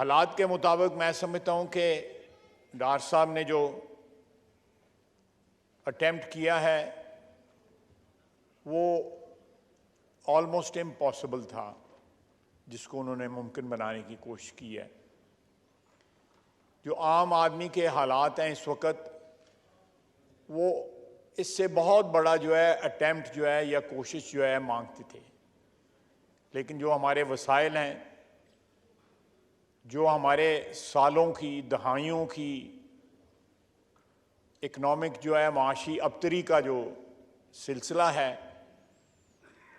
हालात के मुताबिक मैं समझता हूं कि डार साहब ने जो अटेम्प्ट किया है वो ऑलमोस्ट इम्पॉसिबल था, जिसको उन्होंने मुमकिन बनाने की कोशिश की है। जो आम आदमी के हालात हैं इस वक्त, वो इससे बहुत बड़ा जो है अटेम्प्ट जो है या कोशिश जो है मांगते थे। लेकिन जो हमारे वसाइल हैं, जो हमारे सालों की दहाइयों की इकनॉमिक जो है माशी अबतरी का जो सिलसिला है,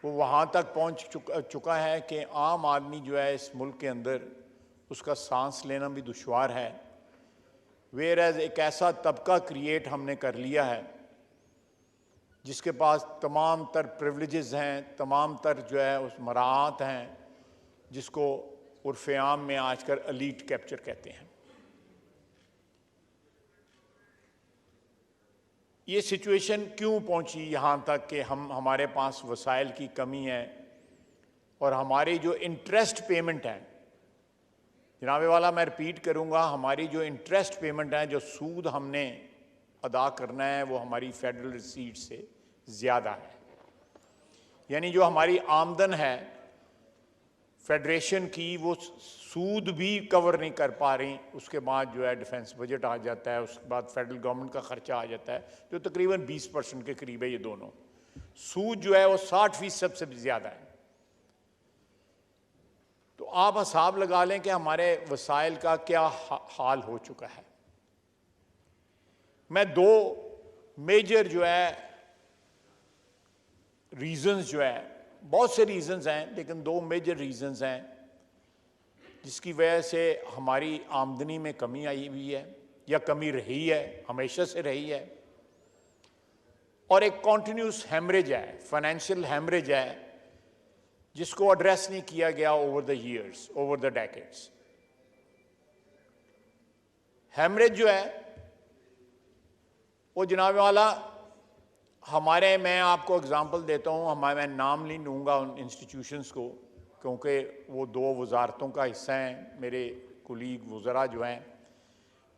वो वहाँ तक पहुँच चुका है कि आम आदमी जो है इस मुल्क के अंदर उसका सांस लेना भी दुश्वार है। वेयर एज एक ऐसा तबका क्रिएट हमने कर लिया है जिसके पास तमाम तर प्रिविलेजेस हैं, तमाम तर जो है उस मराहत हैं, जिसको उर्फ़ आम में आजकल एलीट कैप्चर कहते हैं। ये सिचुएशन क्यों पहुंची यहाँ तक कि हमारे पास वसाइल की कमी है और हमारी जो इंटरेस्ट पेमेंट है, जनाबे वाला मैं रिपीट करूँगा, हमारी जो इंटरेस्ट पेमेंट है, जो सूद हमने अदा करना है, वो हमारी फेडरल रिसीट से ज़्यादा है। यानी जो हमारी आमदन है फेडरेशन की, वो सूद भी कवर नहीं कर पा रही। उसके बाद जो है डिफेंस बजट आ जाता है, उसके बाद फेडरल गवर्नमेंट का खर्चा आ जाता है, जो तकरीबन 20% के करीब है। ये दोनों सूद जो है वो 60% से भी ज़्यादा है। तो आप हिसाब लगा लें कि हमारे वसाइल का क्या हाल हो चुका है। मैं दो मेजर जो है रीजंस जो है, बहुत से रीजंस हैं, लेकिन दो मेजर रीजंस हैं जिसकी वजह से हमारी आमदनी में कमी आई हुई है या कमी रही है, हमेशा से रही है। और एक कॉन्टिन्यूस हैमरेज है, फाइनेंशियल हैमरेज है, जिसको एड्रेस नहीं किया गया over the years, over the decades. Haemorrhage जो है वो जनाब वाला हमारे, मैं आपको एग्जांपल देता हूँ, मैं नाम नहीं लूँगा उन इंस्टीट्यूशंस को, क्योंकि वो दो वजारतों का हिस्सा हैं। मेरे कुलीग वज़रा जो हैं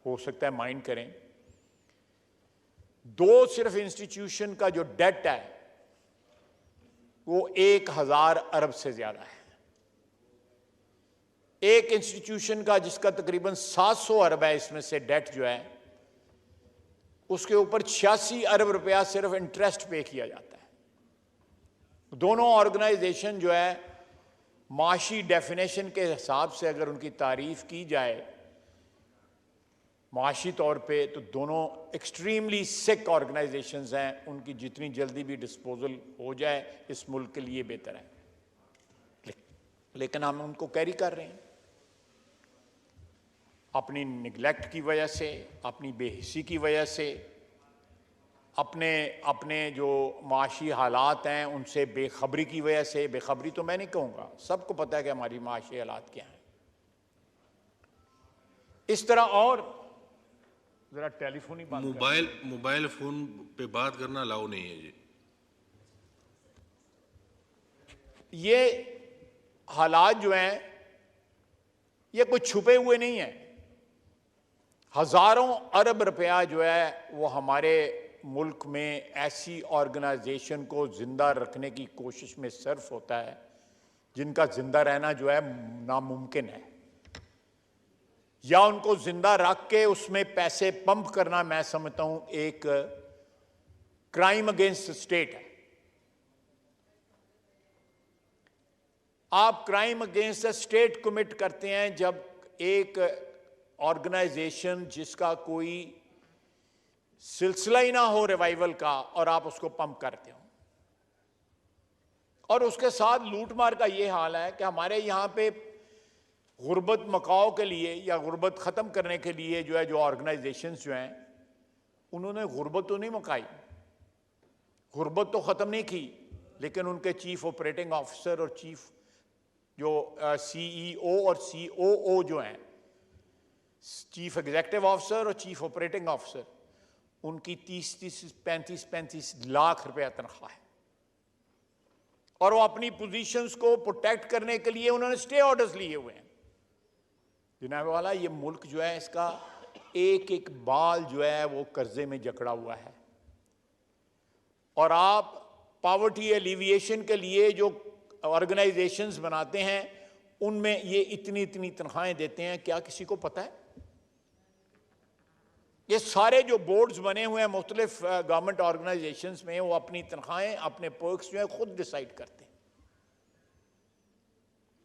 हो सकता है माइंड करें। दो सिर्फ इंस्टीट्यूशन का जो डेट है वो 1000 अरब से ज़्यादा है। एक इंस्टीट्यूशन का जिसका तकरीबन 700 अरब है, इसमें से डेट जो है, उसके ऊपर 86 अरब रुपया सिर्फ इंटरेस्ट पे किया जाता है। दोनों ऑर्गेनाइजेशन जो है माशी डेफिनेशन के हिसाब से अगर उनकी तारीफ की जाए माशी तौर पे, तो दोनों एक्सट्रीमली सिक ऑर्गेनाइजेशंस हैं। उनकी जितनी जल्दी भी डिस्पोजल हो जाए इस मुल्क के लिए बेहतर है, लेकिन हम उनको कैरी कर रहे हैं अपनी निगलेक्ट की वजह से, अपनी बेहिसी की वजह से, अपने जो माशी हालात हैं उनसे बेखबरी की वजह से। बेखबरी तो मैं नहीं कहूँगा, सबको पता है कि हमारी माशी हालात क्या हैं। इस तरह और जरा टेलीफोन ही बात, मोबाइल फोन पे बात करना अलाउ नहीं है जी। ये हालात जो हैं ये कुछ छुपे हुए नहीं हैं। हजारों अरब रुपया जो है वो हमारे मुल्क में ऐसी ऑर्गेनाइजेशन को जिंदा रखने की कोशिश में सर्फ होता है जिनका जिंदा रहना जो है नामुमकिन है, या उनको जिंदा रख के उसमें पैसे पंप करना मैं समझता हूं एक क्राइम अगेंस्ट स्टेट है। आप crime against the state commit करते हैं जब एक ऑर्गेनाइजेशन जिसका कोई सिलसिला ही ना हो रिवाइवल का, और आप उसको पंप करते हो। और उसके साथ लूटमार का ये हाल है कि हमारे यहाँ पे गुर्बत मकाओ के लिए या गुर्बत ख़त्म करने के लिए जो है, जो ऑर्गेनाइजेशंस जो हैं, उन्होंने गुर्बत तो नहीं मकाई, गुर्बत तो ख़त्म नहीं की, लेकिन उनके चीफ ऑपरेटिंग ऑफिसर और चीफ जो CEO और COO जो हैं, चीफ एग्जीक्यूटिव ऑफिसर और चीफ ऑपरेटिंग ऑफिसर, उनकी 35 लाख रुपया तनख्वाह है। और वो अपनी पोजीशंस को प्रोटेक्ट करने के लिए उन्होंने स्टे ऑर्डर्स लिए हुए हैं। जनाब वाला, ये मुल्क जो है इसका एक एक बाल जो है वो कर्जे में जकड़ा हुआ है, और आप पॉवर्टी एलिविएशन के लिए जो ऑर्गेनाइजेशंस बनाते हैं उनमें ये इतनी इतनी तनख्वाहें देते हैं, क्या किसी को पता है? ये सारे जो बोर्ड्स बने हुए हैं मुख्तलिफ गवर्नमेंट ऑर्गेनाइजेशंस में, वो अपनी तनख्वाहें, अपने पर्क्स जो है खुद डिसाइड करते हैं,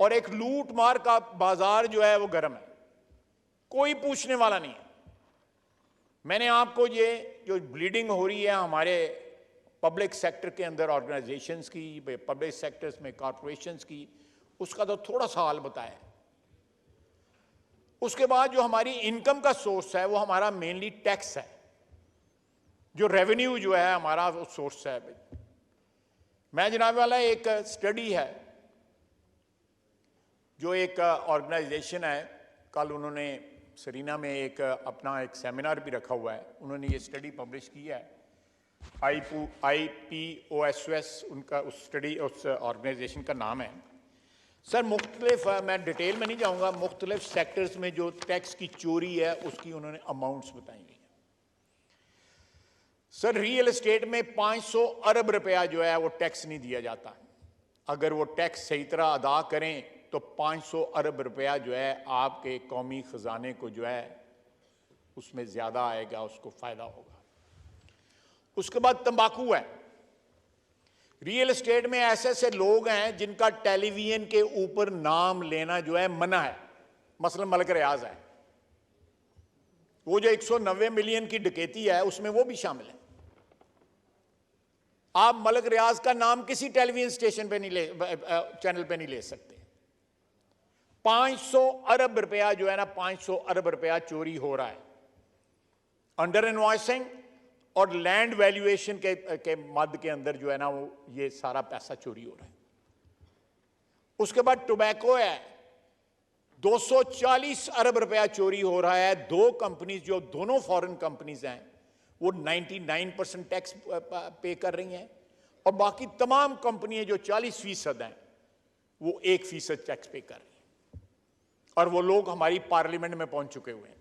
और एक लूट मार का बाजार जो है वो गर्म है, कोई पूछने वाला नहीं है। मैंने आपको ये जो ब्लीडिंग हो रही है हमारे पब्लिक सेक्टर के अंदर ऑर्गेनाइजेशंस की, पब्लिक सेक्टर्स में कॉरपोरेशंस की, उसका तो थोड़ा सा हाल बताया। उसके बाद जो हमारी इनकम का सोर्स है वो हमारा मेनली टैक्स है, जो रेवेन्यू जो है हमारा वो सोर्स है। मैं जनाब वाला, एक स्टडी है जो एक ऑर्गेनाइजेशन है, कल उन्होंने सरीना में एक अपना एक सेमिनार भी रखा हुआ है, उन्होंने ये स्टडी पब्लिश की है, IPOSS उनका उस स्टडी उस ऑर्गेनाइजेशन का नाम है। सर मुख्तलिफ, मैं डिटेल में नहीं जाऊंगा, मुख्तलिफ सेक्टर्स में जो टैक्स की चोरी है उसकी उन्होंने अमाउंट्स बताई गई हैं। सर रियल एस्टेट में 500 अरब रुपया जो है वो टैक्स नहीं दिया जाता, अगर वो टैक्स सही तरह अदा करें तो 500 अरब रुपया जो है आपके कौमी खजाने को जो है उसमें ज्यादा आएगा, उसको फायदा होगा। उसके बाद तंबाकू है। रियल एस्टेट में ऐसे ऐसे लोग हैं जिनका टेलीविजन के ऊपर नाम लेना जो है मना है, मसलन मलिक रियाज है, वो जो 190 मिलियन की डकैती है उसमें वो भी शामिल है। आप मलिक रियाज का नाम किसी टेलीविजन स्टेशन पे नहीं ले, चैनल पे नहीं ले सकते। 500 अरब रुपया जो है ना, 500 अरब रुपया चोरी हो रहा है अंडर इनवॉइसिंग और लैंड वैल्यूएशन के मद के अंदर जो है ना वो ये सारा पैसा चोरी हो रहा है। उसके बाद टोबैको है, 240 अरब रुपया चोरी हो रहा है। दो कंपनीज जो दोनों फॉरेन कंपनीज हैं वो 99% टैक्स पे कर रही हैं, और बाकी तमाम कंपनियां जो 40% हैं वो 1% टैक्स पे कर रही हैं, और वो लोग हमारी पार्लियामेंट में पहुंच चुके हुए हैं।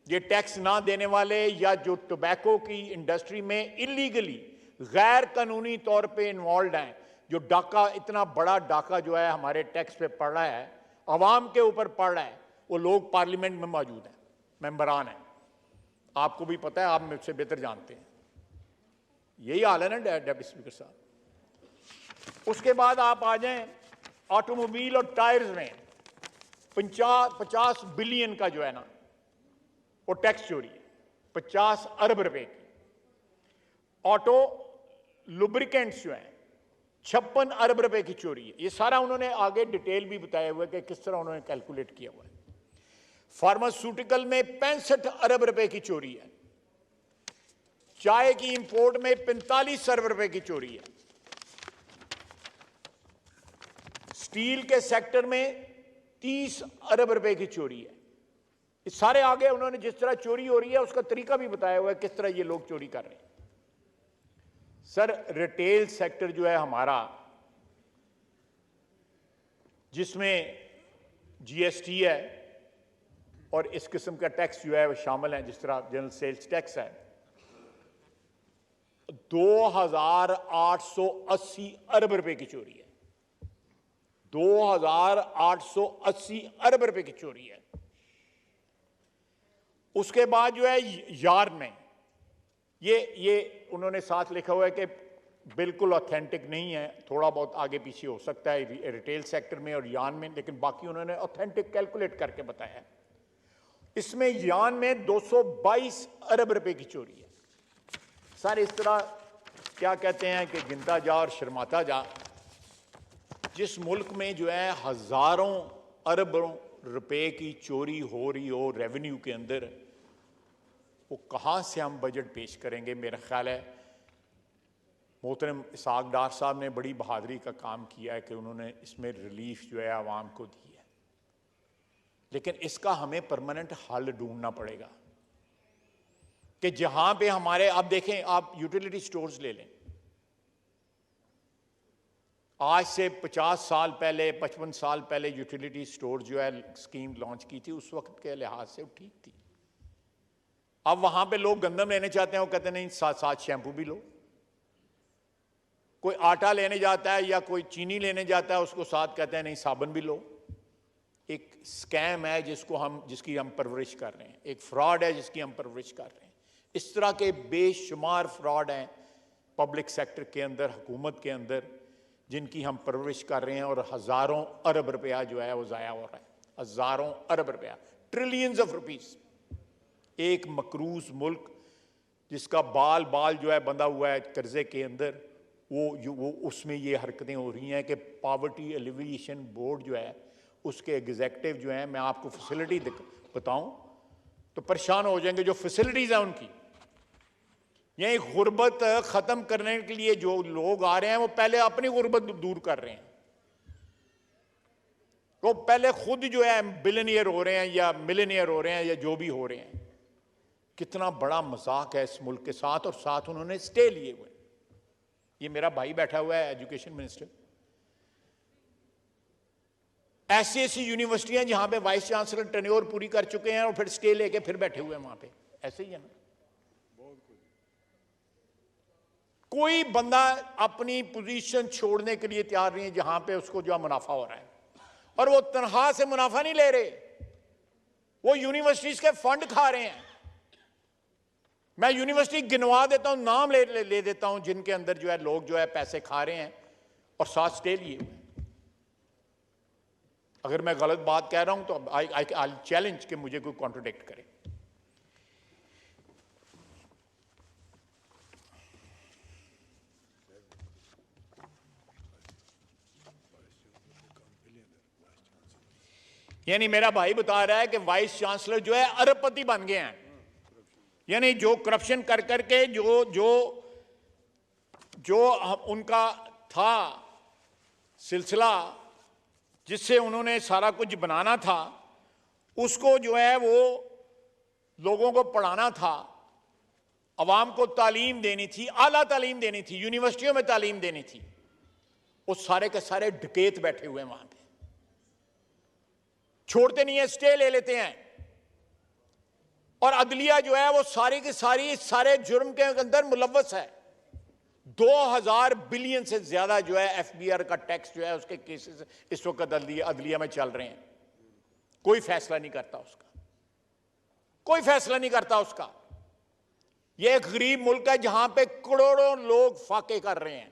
ये टैक्स ना देने वाले या जो टोबैको की इंडस्ट्री में इलीगली गैर कानूनी तौर पे इन्वॉल्व हैं, जो डाका, इतना बड़ा डाका जो है हमारे टैक्स पे पड़ रहा है, अवाम के ऊपर पड़ रहा है, वो लोग पार्लियामेंट में मौजूद हैं, मेंबरान हैं। आपको भी पता है, आप मुझसे बेहतर जानते हैं, यही हाल है ना डेप्टी स्पीकर साहब। उसके बाद आप आ जाएं ऑटोमोबाइल और टायर्स में 50 बिलियन का जो है ना वो टैक्स चोरी है, 50 अरब रुपए की। ऑटो लुब्रिकेंट्स जो हैं 56 अरब रुपए की चोरी है। ये सारा उन्होंने आगे डिटेल भी बताया हुआ है कि किस तरह उन्होंने कैलकुलेट किया हुआ है। फार्मास्यूटिकल में 65 अरब रुपए की चोरी है। चाय की इंपोर्ट में 45 अरब रुपए की चोरी है। स्टील के सेक्टर में 30 अरब रुपए की चोरी है। इस सारे आगे उन्होंने जिस तरह चोरी हो रही है उसका तरीका भी बताया हुआ है, किस तरह ये लोग चोरी कर रहे हैं। सर रिटेल सेक्टर जो है हमारा, जिसमें जीएसटी है और इस किस्म का टैक्स जो है वो शामिल है, जिस तरह जनरल सेल्स टैक्स है, 2880 अरब रुपए की चोरी है। 2880 अरब रुपए की चोरी है। उसके बाद जो है यार्न में ये उन्होंने साथ लिखा हुआ है कि बिल्कुल ऑथेंटिक नहीं है, थोड़ा बहुत आगे पीछे हो सकता है रिटेल सेक्टर में और यार्न में, लेकिन बाकी उन्होंने ऑथेंटिक कैलकुलेट करके बताया है। इसमें यार्न में 222 अरब रुपए की चोरी है। सर इस तरह क्या कहते हैं कि गिनता जा और शर्माता जा। जिस मुल्क में जो है हजारों अरबों रुपए की चोरी हो रही हो रेवेन्यू के अंदर, वो कहाँ से हम बजट पेश करेंगे? मेरा ख्याल है मोहतरम इसाक डार साहब ने बड़ी बहादुरी का काम किया है कि उन्होंने इसमें रिलीफ जो है आवाम को दी है, लेकिन इसका हमें परमानेंट हल ढूंढना पड़ेगा कि जहां पे हमारे, आप देखें, आप यूटिलिटी स्टोर्स ले लें, आज से 50 साल पहले 55 साल पहले यूटिलिटी स्टोर जो है स्कीम लॉन्च की थी, उस वक्त के लिहाज से ठीक थी। अब वहां पे लोग गंदम लेने चाहते हैं, वो कहते हैं नहीं साथ साथ शैम्पू भी लो। कोई आटा लेने जाता है या कोई चीनी लेने जाता है, उसको साथ कहते हैं नहीं साबुन भी लो। एक स्कैम है जिसकी हम परवरिश कर रहे हैं, एक फ्रॉड है जिसकी हम परवरिश कर रहे हैं। इस तरह के बेशुमार फ्रॉड हैं पब्लिक सेक्टर के अंदर, हुकूमत के अंदर, जिनकी हम परवरिश कर रहे हैं, और हजारों अरब रुपया जो है वो ज़ाया हो रहा है। हजारों अरब रुपया, ट्रिलियंस ऑफ रुपीस। एक मकरूज मुल्क जिसका बाल बाल जो है बंधा हुआ है कर्जे के अंदर, वो उसमें ये हरकतें हो रही हैं कि पावर्टी एलिविएशन बोर्ड जो है उसके एग्जीक्यूटिव जो हैं, मैं आपको फैसिलिटी बताऊं तो परेशान हो जाएंगे। जो फैसिलिटीज हैं उनकी, यही गुर्बत खत्म करने के लिए जो लोग आ रहे हैं वो पहले अपनी गुर्बत दूर कर रहे हैं। वो पहले खुद जो है बिलियनियर हो रहे हैं या मिलियनियर हो रहे हैं या जो भी हो रहे हैं। कितना बड़ा मजाक है इस मुल्क के साथ, और साथ उन्होंने स्टे लिए हुए। ये मेरा भाई बैठा हुआ है एजुकेशन मिनिस्टर। ऐसी ऐसी यूनिवर्सिटियां जहां पे वाइस चांसलर टेन्योर पूरी कर चुके हैं और फिर स्टे लेके फिर बैठे हुए हैं वहां पे। ऐसे ही है ना, कोई बंदा अपनी पोजीशन छोड़ने के लिए तैयार नहीं है जहां पे उसको जो मुनाफा हो रहा है। और वो तनख्वाह से मुनाफा नहीं ले रहे, वो यूनिवर्सिटीज के फंड खा रहे हैं। मैं यूनिवर्सिटी गिनवा देता हूं, नाम ले देता हूं जिनके अंदर जो है लोग जो है पैसे खा रहे हैं और साथ स्टे लिए हुए। अगर मैं गलत बात कह रहा हूं तो आई चैलेंज कि मुझे कोई कॉन्ट्रोडिक्ट करे। यानी मेरा भाई बता रहा है कि वाइस चांसलर जो है अरबपति बन गए हैं। यानी जो करप्शन कर करके जो उनका था सिलसिला, जिससे उन्होंने सारा कुछ बनाना था, उसको जो है वो लोगों को पढ़ाना था, अवाम को तालीम देनी थी, आला तालीम देनी थी, यूनिवर्सिटियों में तालीम देनी थी। वो सारे के सारे डकैत बैठे हुए हैं वहां पे, छोड़ते नहीं है, स्टे ले लेते हैं। और अदलिया जो है वो सारी की सारी सारे जुर्म के अंदर मुलव्वस है। 2000 बिलियन से ज्यादा जो है एफबीआर का टैक्स जो है उसके केसेस इस वक्त अदलिया में चल रहे हैं। कोई फैसला नहीं करता उसका, कोई फैसला नहीं करता उसका। यह एक गरीब मुल्क है जहां पे करोड़ों लोग फाके कर रहे हैं,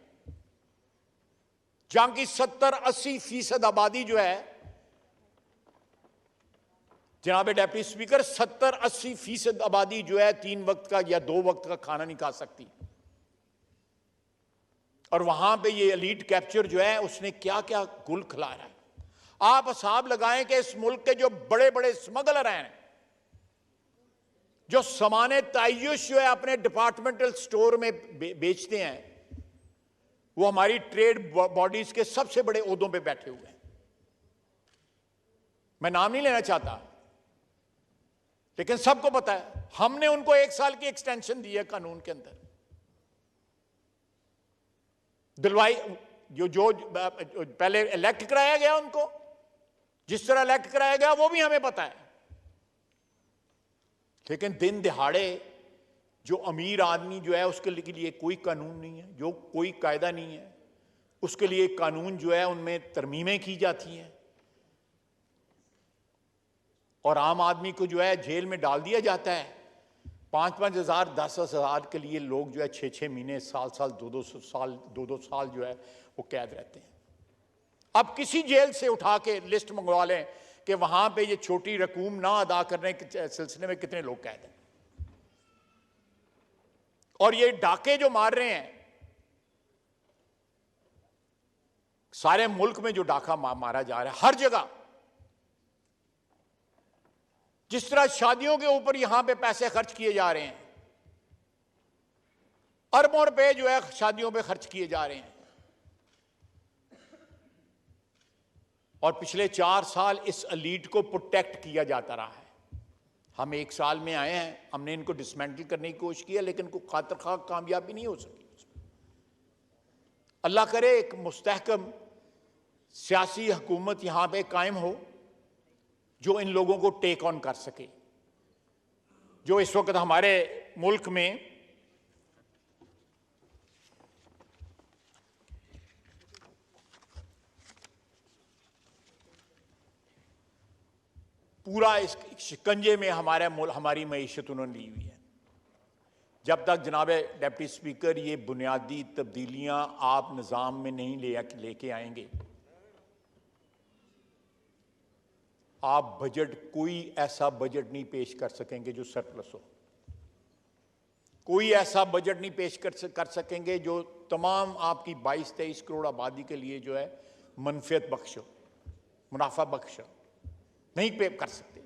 जहां की 70-80% आबादी जो है, जनाब डेप्टी स्पीकर, 70-80% आबादी जो है 3 वक्त का या 2 वक्त का खाना नहीं खा सकती। और वहां पे ये एलीट कैप्चर जो है उसने क्या क्या गुल खिलाया है। आप हिसाब लगाएं कि इस मुल्क के जो बड़े बड़े स्मगलर हैं, जो सामाने तायुश जो है अपने डिपार्टमेंटल स्टोर में बेचते हैं, वो हमारी ट्रेड बॉडीज के सबसे बड़े ओहदों पे बैठे हुए हैं। मैं नाम नहीं लेना चाहता, लेकिन सबको पता है। हमने उनको 1 साल की एक्सटेंशन दी है कानून के अंदर, दिलवाई। जो पहले इलेक्ट कराया गया, उनको जिस तरह इलेक्ट कराया गया वो भी हमें पता है। लेकिन दिन दिहाड़े जो अमीर आदमी जो है उसके लिए कोई कानून नहीं है, जो कोई कायदा नहीं है, उसके लिए कानून जो है उनमें तरमीमें की जाती हैं और आम आदमी को जो है जेल में डाल दिया जाता है। 5-5 हज़ार 10-10 हज़ार के लिए लोग जो है 6-6 महीने, साल 2-2 साल जो है वो कैद रहते हैं। अब किसी जेल से उठा के लिस्ट मंगवा लें कि वहां पे ये छोटी रकूम ना अदा करने के सिलसिले में कितने लोग कैद हैं। और ये डाके जो मार रहे हैं, सारे मुल्क में जो डाका मारा जा रहा है हर जगह, जिस तरह शादियों के ऊपर यहां पे पैसे खर्च किए जा रहे हैं, अरबों रुपए जो है शादियों पे खर्च किए जा रहे हैं। और पिछले 4 साल इस एलीट को प्रोटेक्ट किया जाता रहा है। हम 1 साल में आए हैं, हमने इनको डिसमेंटल करने की कोशिश की है, लेकिन कोई खातिर खा कामयाबी नहीं हो सकी। अल्लाह करे एक मुस्तहकम सियासी हुकूमत यहां पे कायम हो जो इन लोगों को टेक ऑन कर सके। जो इस वक्त हमारे मुल्क में पूरा इस शिकंजे में हमारी मईशत उन्होंने ली हुई है। जब तक जनाब डिप्टी स्पीकर ये बुनियादी तब्दीलियां आप निज़ाम में नहीं लेके आएंगे, आप बजट, कोई ऐसा बजट नहीं पेश कर सकेंगे जो सरप्लस हो। कोई ऐसा बजट नहीं पेश कर सकेंगे जो तमाम आपकी 22-23 करोड़ आबादी के लिए जो है मनफियत बख्श हो, मुनाफा बख्श हो। नहीं पे कर सकते।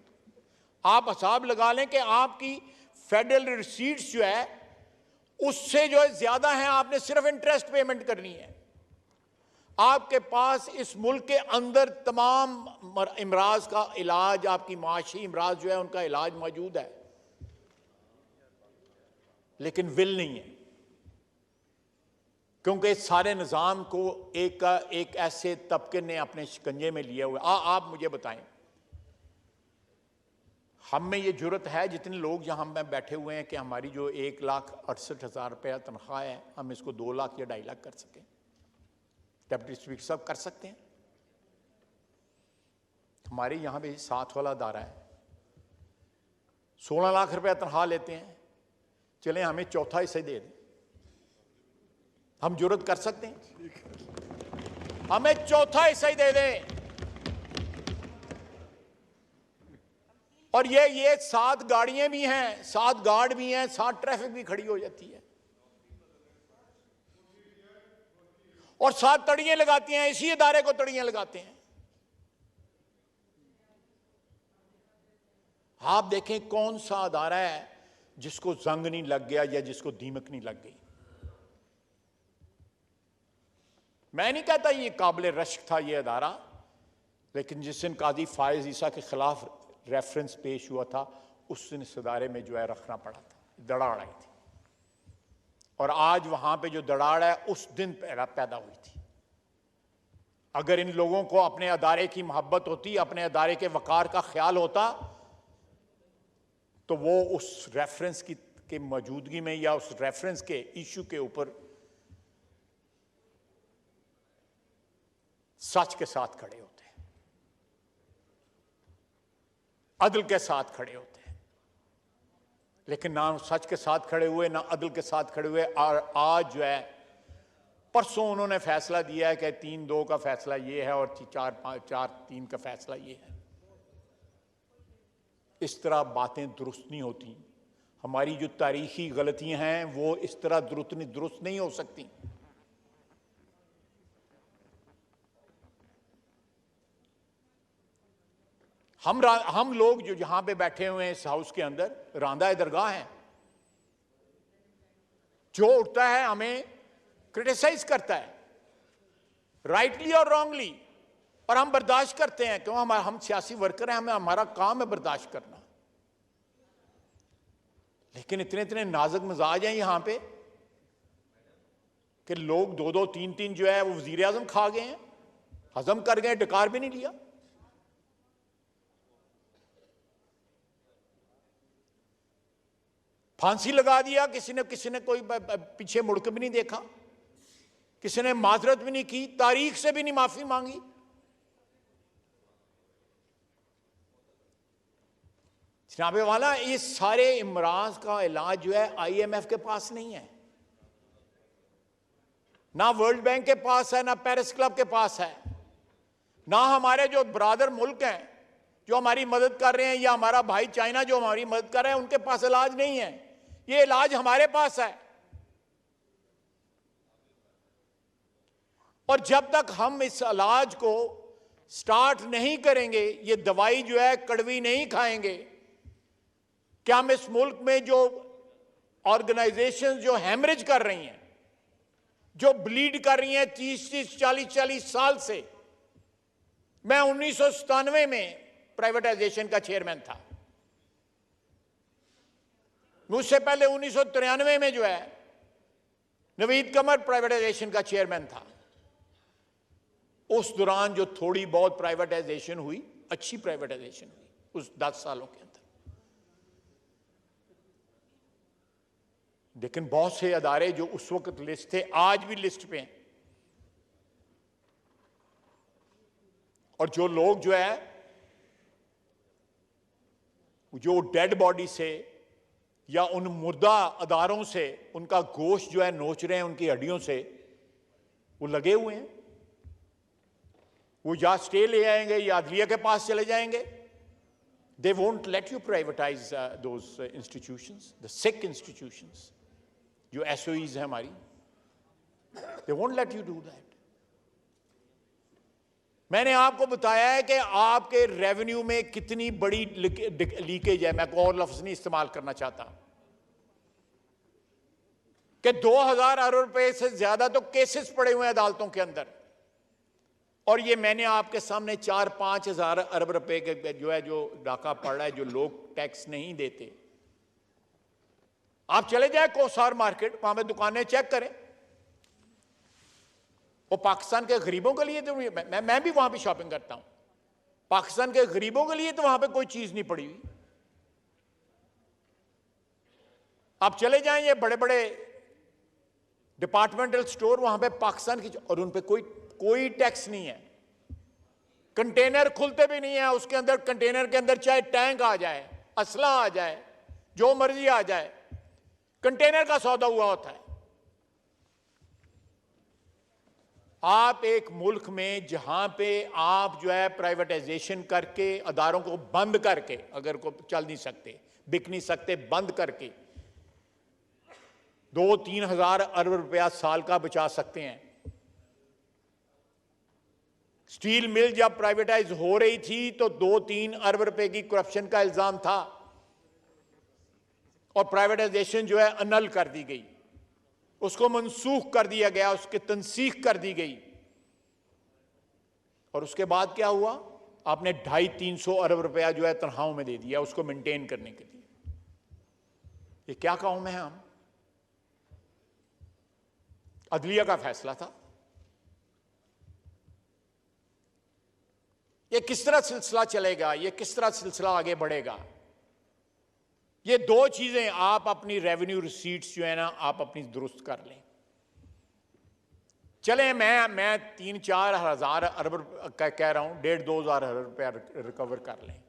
आप हिसाब लगा लें कि आपकी फेडरल रिसीट्स जो है उससे जो है ज्यादा है, आपने सिर्फ इंटरेस्ट पेमेंट करनी है। आपके पास इस मुल्क के अंदर तमाम इमराज का इलाज, आपकी माशी इमराज जो है उनका इलाज मौजूद है, लेकिन विल नहीं है, क्योंकि इस सारे निज़ाम को एक ऐसे तबके ने अपने शिकंजे में लिया हुआ। आप मुझे बताएं, हम में ये जुर्रत है, जितने लोग यहाँ में बैठे हुए हैं, कि हमारी जो 1,68,000 रुपया तनख्वाह है, हम इसको 2 लाख या 2.5 लाख कर सकें? डिप्टी स्पीकर साहब कर सकते हैं? हमारे यहाँ पे 7 वाला अदारा है, 16 लाख रुपया तनख्वाह लेते हैं। चलें हमें चौथा हिस्सा दे दें, हम जुर्रत कर सकते हैं? हमें चौथा हिस्सा ही दे दें। और ये 7 गाड़ियां भी हैं, 7 गार्ड भी हैं, 7 ट्रैफिक भी खड़ी हो जाती है, और 7 तड़ियां लगाती हैं, इसी इदारे को तड़ियां लगाते हैं। आप देखें कौन सा अदारा है जिसको जंग नहीं लग गया या जिसको दीमक नहीं लग गई। मैं नहीं कहता ये काबिल रश्क था ये अदारा, लेकिन जिस दिन काजी फायज ईसा के खिलाफ रेफरेंस पेश हुआ था, उस दिन इस अदारे में जो है रखना पड़ा था, दराड़ आई थी। और आज वहां पे जो दराड़ है उस दिन पैदा हुई थी। अगर इन लोगों को अपने अदारे की मोहब्बत होती, अपने अदारे के वकार का ख्याल होता, तो वो उस रेफरेंस के मौजूदगी में या उस रेफरेंस के इशू के ऊपर सच के साथ खड़े होते हैं, अदल के साथ खड़े होते हैं। लेकिन ना सच के साथ खड़े हुए, ना अदल के साथ खड़े हुए। और आज जो है, परसों उन्होंने फैसला दिया है कि 3-2 का फैसला ये है और 4-3 का फैसला ये है। इस तरह बातें दुरुस्त नहीं होती। हमारी जो तारीखी गलतियां हैं वो इस तरह दुरुस्त नहीं हो सकती। हम लोग जो यहां पे बैठे हुए हैं इस हाउस के अंदर, रांदा दरगाह हैं, जो उठता है हमें क्रिटिसाइज करता है, राइटली और रॉन्गली, और हम बर्दाश्त करते हैं, क्यों? हम सियासी वर्कर हैं, हमारा काम है बर्दाश्त करना। लेकिन इतने नाजुक मिजाज हैं यहां पे कि लोग 2-2, 3-3 जो है वो वजीर आजम खा गए हैं, हजम कर गए, डकार भी नहीं लिया। फांसी लगा दिया किसी ने कोई पीछे मुड़कर भी नहीं देखा, किसी ने माजरत भी नहीं की, तारीख से भी नहीं माफी मांगी। जनाबे वाला, इस सारे इमराज का इलाज जो है IMF के पास नहीं है, ना वर्ल्ड बैंक के पास है, ना पेरिस क्लब के पास है, ना हमारे जो ब्रादर मुल्क हैं जो हमारी मदद कर रहे हैं, या हमारा भाई चाइना जो हमारी मदद कर रहे हैं, उनके पास इलाज नहीं है। ये इलाज हमारे पास है। और जब तक हम इस इलाज को स्टार्ट नहीं करेंगे, ये दवाई जो है कड़वी नहीं खाएंगे, कि हम इस मुल्क में जो ऑर्गेनाइजेशन जो हैमरेज कर रही हैं, जो ब्लीड कर रही हैं 30-30, 40-40 साल से। मैं 1997 में प्राइवेटाइजेशन का चेयरमैन था, मुझसे पहले 1993 में जो है नवीद कमर प्राइवेटाइजेशन का चेयरमैन था। उस दौरान जो थोड़ी बहुत प्राइवेटाइजेशन हुई, अच्छी प्राइवेटाइजेशन हुई उस 10 सालों के अंदर। लेकिन बहुत से अदारे जो उस वक्त लिस्ट थे आज भी लिस्ट पे हैं, और जो लोग जो है जो डेड बॉडी से या उन मुर्दा अदारों से उनका गोश्त जो है नोच रहे हैं उनकी हड्डियों से, वो लगे हुए हैं। वो या स्टे ले आएंगे या अदलिया के पास चले जाएंगे। They won't let you privatise those institutions, the sick institutions जो एसओईज है हमारी, they won't let you do that. मैंने आपको बताया है कि आपके रेवेन्यू में कितनी बड़ी लीकेज है। मैं और लफ्ज नहीं इस्तेमाल करना चाहता कि 2000 अरब रुपए से ज्यादा तो केसेस पड़े हुए हैं अदालतों के अंदर, और ये मैंने आपके सामने 4-5 हजार अरब रुपए के जो है जो डाका पड़ रहा है, जो लोग टैक्स नहीं देते। आप चले जाए कोसार मार्केट, वहां पे दुकानें चेक करें, वो पाकिस्तान के गरीबों के लिए तो मैं भी वहां पे शॉपिंग करता हूं, पाकिस्तान के गरीबों के लिए तो वहां पे कोई चीज नहीं पड़ी हुई। आप चले जाएं ये बड़े बड़े डिपार्टमेंटल स्टोर, वहां पे पाकिस्तान की, और उन पे कोई टैक्स नहीं है। कंटेनर खुलते भी नहीं है, उसके अंदर कंटेनर के अंदर चाहे टैंक आ जाए, असला आ जाए, जो मर्जी आ जाए, कंटेनर का सौदा हुआ होता है। आप एक मुल्क में जहां पे आप जो है प्राइवेटाइजेशन करके अदारों को बंद करके, अगर को चल नहीं सकते, बिक नहीं सकते, बंद करके 2-3 हजार अरब रुपया साल का बचा सकते हैं। स्टील मिल जब प्राइवेटाइज हो रही थी तो 2-3 अरब रुपए की करप्शन का इल्जाम था, और प्राइवेटाइजेशन जो है अनल कर दी गई, उसको मनसूख कर दिया गया, उसकी तनसीख कर दी गई। और उसके बाद क्या हुआ? आपने 250-300 अरब रुपया जो है तनख्वाहों में दे दिया उसको मेंटेन करने के लिए। ये क्या कौम है हम? अदलिया का फैसला था। ये किस तरह सिलसिला चलेगा, ये किस तरह सिलसिला आगे बढ़ेगा? ये दो चीजें आप अपनी रेवेन्यू रिसीट्स जो है ना, आप अपनी दुरुस्त कर लें। चलें मैं 3-4 हजार अरब कह रहा हूं, 1.5-2 हजार अरब रुपया रिकवर कर लें,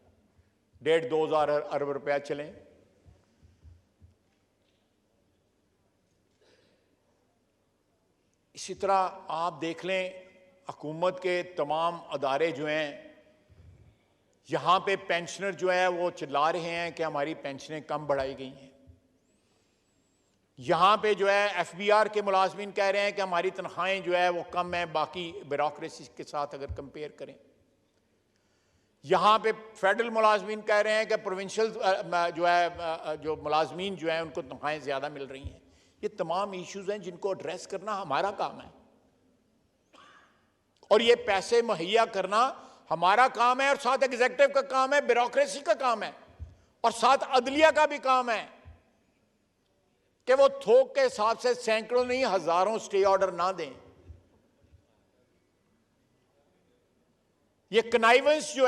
1.5-2 हजार अरब रुपया चलें। इसी तरह आप देख लें हुकूमत के तमाम अदारे जो हैं, यहां पे पेंशनर जो है वो चिल्ला रहे हैं कि हमारी पेंशनें कम बढ़ाई गई हैं। यहां पे जो है एफबीआर के मुलाजमीन कह रहे हैं कि हमारी तनख्वाहें जो है वो कम है बाकी ब्यूरोक्रेसी के साथ अगर कंपेयर करें। यहां पे फेडरल मुलाजमीन कह रहे हैं कि प्रोविंशियल जो है जो मुलाजमीन जो है उनको तनख्वाहें ज्यादा मिल रही हैं। ये तमाम इश्यूज हैं जिनको एड्रेस करना हमारा काम है, और ये पैसे मुहैया करना हमारा काम है, और साथ एग्जीक्यूटिव का काम है, ब्यूरोक्रेसी का काम है, और साथ अदलिया का भी काम है कि वो थोक के हिसाब से सैकड़ों नहीं हजारों स्टे ऑर्डर ना दें। ये कनाइवेंस जो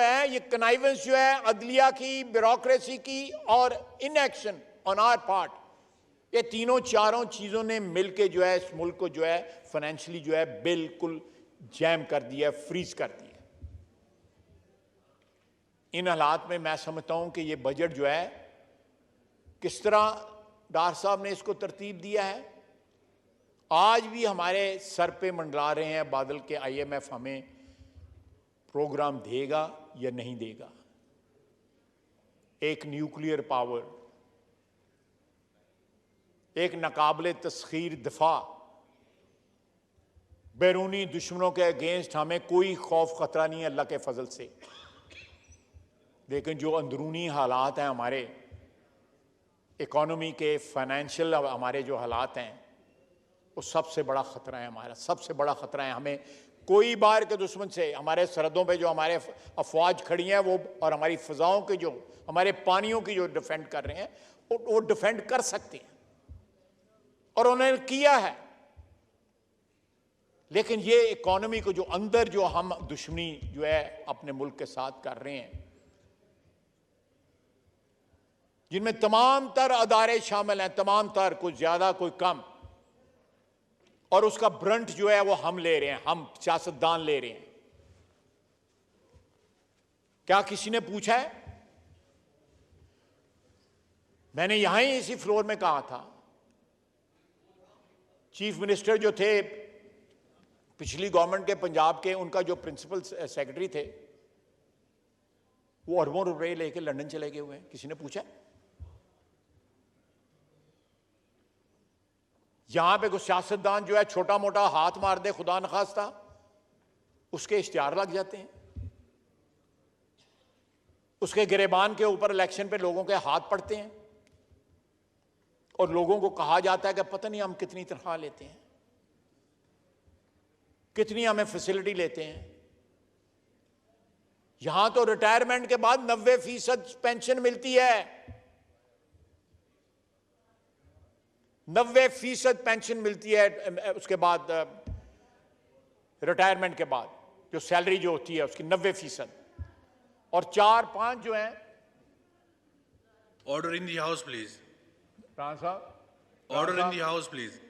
है अदलिया की, ब्यूरोक्रेसी की और इनएक्शन ऑन आवर पार्ट, ये तीनों चारों चीजों ने मिलकर जो है इस मुल्क को जो है फाइनेंशियली जो है बिल्कुल जैम कर दिया, फ्रीज कर दिया। इन हालात में मैं समझता हूं कि ये बजट जो है किस तरह डार साहब ने इसको तरतीब दिया है। आज भी हमारे सर पे मंडरा रहे हैं बादल के IMF हमें प्रोग्राम देगा या नहीं देगा। एक न्यूक्लियर पावर, एक नाकाबिले तस्खीर दफा, बैरूनी दुश्मनों के अगेंस्ट हमें कोई खौफ खतरा नहीं है अल्लाह के फजल से। लेकिन जो अंदरूनी हालात हैं हमारे इकोनॉमी के, फाइनेंशियल हमारे जो हालात हैं, वो सबसे बड़ा खतरा है हमारा, सबसे बड़ा खतरा है। हमें कोई बाहर के दुश्मन से, हमारे सरहदों पे जो हमारे अफवाज खड़ी हैं वो, और हमारी फिजाओं के जो, हमारे पानियों की जो डिफेंड कर रहे हैं, वो डिफेंड कर सकते हैं, और उन्होंने किया है। लेकिन ये इकोनॉमी को जो अंदर जो हम दुश्मनी जो है अपने मुल्क के साथ कर रहे हैं, जिनमें तमाम तर अदारे शामिल हैं, तमाम तर, कोई ज्यादा कोई कम, और उसका ब्रंट जो है वो हम ले रहे हैं, हम सियासतदान ले रहे हैं। क्या किसी ने पूछा है? मैंने यहां ही इसी फ्लोर में कहा था, चीफ मिनिस्टर जो थे पिछली गवर्नमेंट के पंजाब के, उनका जो प्रिंसिपल सेक्रेटरी थे, वो अरबों रुपए लेके लंदन चले गए हुए हैं। किसी ने पूछा? यहां पे कोई सियासतदान जो है छोटा मोटा हाथ मार दे, खुदा न खास्ता, उसके इश्तिहार लग जाते हैं, उसके गिरेबान के ऊपर इलेक्शन पे लोगों के हाथ पड़ते हैं, और लोगों को कहा जाता है कि पता नहीं हम कितनी तनख्वाह लेते हैं, कितनी हमें फैसिलिटी लेते हैं। यहां तो रिटायरमेंट के बाद 90% पेंशन मिलती है, 90% पेंशन मिलती है उसके बाद, रिटायरमेंट के बाद जो सैलरी जो होती है उसकी 90%, और 4-5 जो है। Order in the house please. Rana साहब, order in the house please.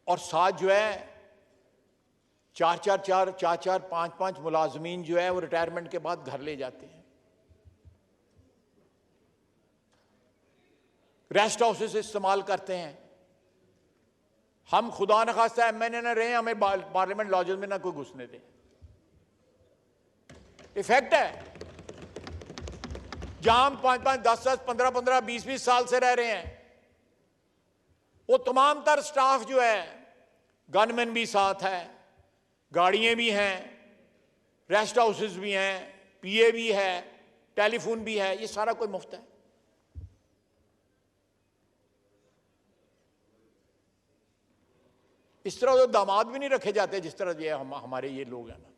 और साथ जो है 4-4, 5-5 मुलाजमीन जो है वो रिटायरमेंट के बाद घर ले जाते हैं, रेस्ट हाउसेस इस्तेमाल करते हैं। हम खुदा न खास्ता एमएनए न रहे, हमें पार्लियामेंट लॉजेस में ना कोई घुसने दे। इफेक्ट है, जहां हम 5-5, 10-10, 15-15, 20-20 साल से रह रहे हैं, वो तमाम तर स्टाफ जो है, गनमैन भी साथ है, गाड़ियां भी हैं, रेस्ट हाउसेस भी हैं, पीए भी है, टेलीफोन भी है, ये सारा कोई मुफ्त है। इस तरह तो दामाद भी नहीं रखे जाते जिस तरह ये हमारे ये लोग हैं ना।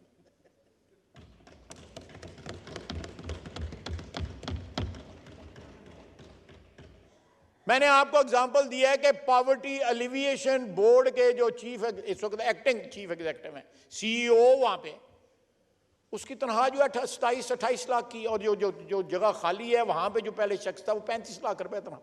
मैंने आपको एग्जांपल दिया है कि पॉवर्टी एलिविएशन बोर्ड के जो चीफ, इस वक्त एक्टिंग चीफ एग्जीक्यूटिव हैं, सीईओ, वहां पे उसकी तनख्वाह जो है 27-28 लाख की, और जो जगह खाली है वहां पे जो पहले शख्स था वो 35 लाख रुपए तनख्वाह।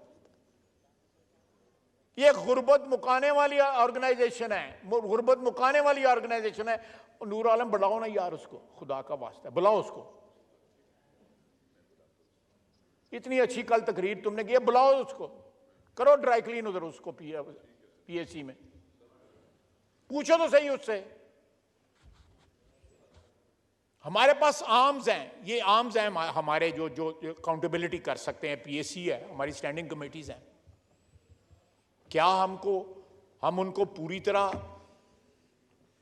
ये गुर्बत मुकाने वाली ऑर्गेनाइजेशन है, गुर्बत मुकाने वाली ऑर्गेनाइजेशन है। नूर आलम बुलाओ ना यार उसको, खुदा का वास्ता बुलाओ उसको, इतनी अच्छी कल तकरीर तुमने की, बुलाओ उसको, करो ड्राई क्लीन उधर उसको पीएसी में, पूछो तो सही उससे। हमारे पास आर्म्स हैं, ये आर्म्स हैं हमारे जो अकाउंटेबिलिटी कर सकते हैं। पीएसी है, हमारी स्टैंडिंग कमेटीज हैं। क्या हम उनको पूरी तरह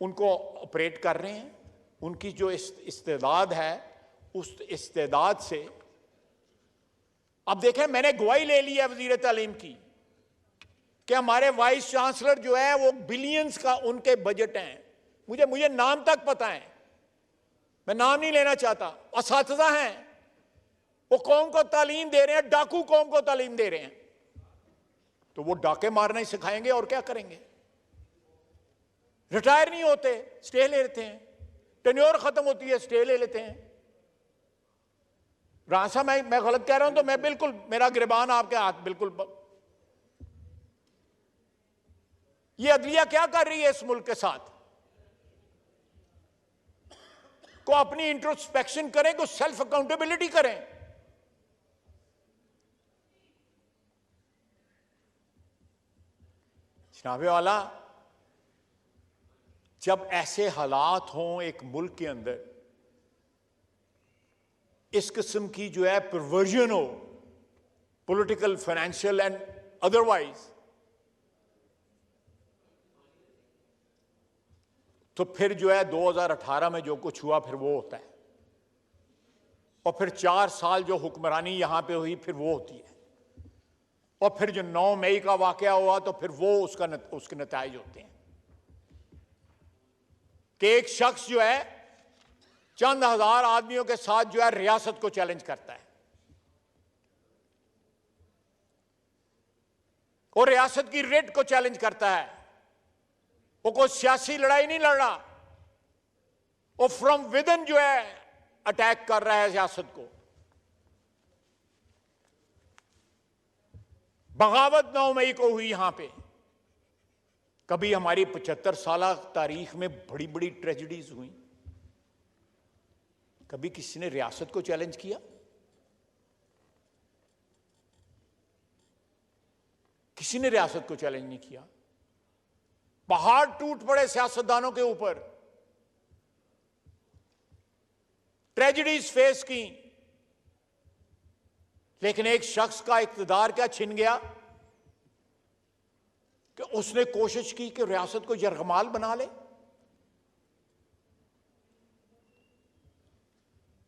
उनको ऑपरेट कर रहे हैं? उनकी जो इस्तेदाद है, उस इस्तेदाद से अब देखें, मैंने गवाही ले ली है वजीर तालीम की कि हमारे वाइस चांसलर जो है वो बिलियंस का उनके बजट हैं। मुझे नाम तक पता है, मैं नाम नहीं लेना चाहता। असातिज़ा हैं, वो कौम को तालीम दे रहे हैं, डाकू कौम को तालीम दे रहे हैं, तो वो डाके मारना ही सिखाएंगे और क्या करेंगे? रिटायर नहीं होते, स्टे ले लेते हैं, टेन्योर खत्म होती है, स्टे ले लेते हैं। रासा मैं गलत कह रहा हूं तो मैं बिल्कुल, मेरा गिरबान आपके हाथ बिल्कुल। ये अदलिया क्या कर रही है इस मुल्क के साथ? को अपनी इंट्रोस्पेक्शन करें, को सेल्फ अकाउंटेबिलिटी करें। जनाबे वाला, जब ऐसे हालात हों एक मुल्क के अंदर, इस किस्म की जो है परवर्जन हो, पॉलिटिकल, फाइनेंशियल एंड अदरवाइज, तो फिर जो है 2018 में जो कुछ हुआ फिर वो होता है, और फिर 4 साल जो हुक्मरानी यहां पे हुई फिर वो होती है, और फिर जो 9 मई का वाकया हुआ तो फिर वो उसके नताइज होते हैं कि एक शख्स जो है चंद हजार आदमियों के साथ जो है रियासत को चैलेंज करता है। और रियासत की रेट को चैलेंज करता है। वो कोई सियासी लड़ाई नहीं लड़ रहा, वो फ्रॉम विदिन जो है अटैक कर रहा है रियासत को। बगावत 9 मई को हुई यहां पे। कभी हमारी 75 साल तारीख में बड़ी बड़ी ट्रेजेडीज हुई, कभी किसी ने रियासत को चैलेंज किया? किसी ने रियासत को चैलेंज नहीं किया। पहाड़ टूट पड़े सियासतदानों के ऊपर, ट्रेजेडीज फेस की, लेकिन एक शख्स का इख्तिदार क्या छिन गया कि उसने कोशिश की कि रियासत को यरगमाल बना ले